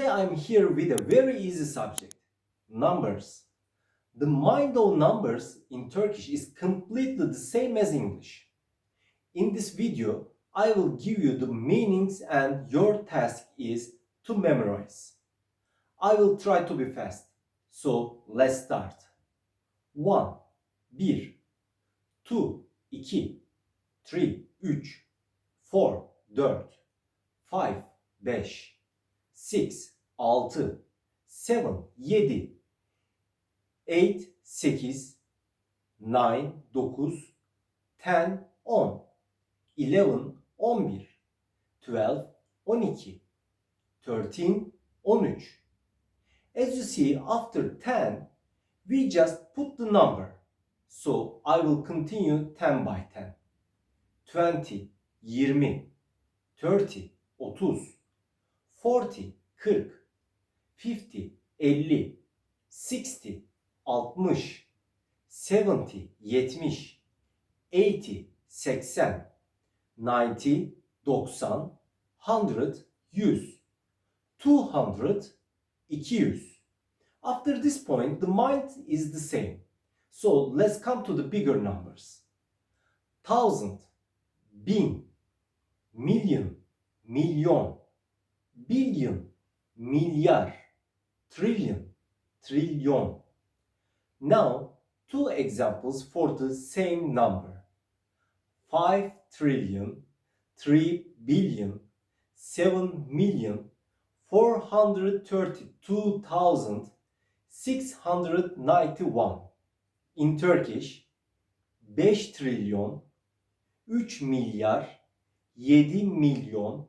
I'm here with a very easy subject, numbers. The mind of numbers in Turkish is completely the same as English. In this video, I will give you the meanings and your task is to memorize. I will try to be fast. So let's start. 1, 1, 2, 2, 3, 3, 4, 4, 5, 5, 6, 6, 7, 7, 8, 8, 9, 9, 10, 10, 11, 11, 12, 12, 13, 13. As you see, after 10, we just put the number. So I will continue 10 by 10. 20, 20, 30, 30, 40, 40, 50, 50, 60, 60, 70, 70, 80, 80, 90, 90, 100, 100, 200, 200. After this point, the mind is the same. So let's come to the bigger numbers. 1000, 1000, million, milyon, billion, milyar, trillion, trilyon. Now, two examples for the same number. 5 trillion, 3 billion, 7 million, 432,691. In Turkish, 5 trilyon, 3 milyar, 7 milyon,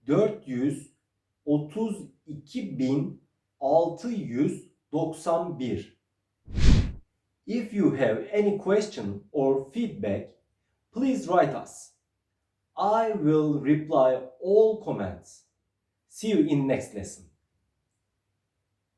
432.691. If you have any question or feedback, please write us. I will reply all comments. See you in next lesson.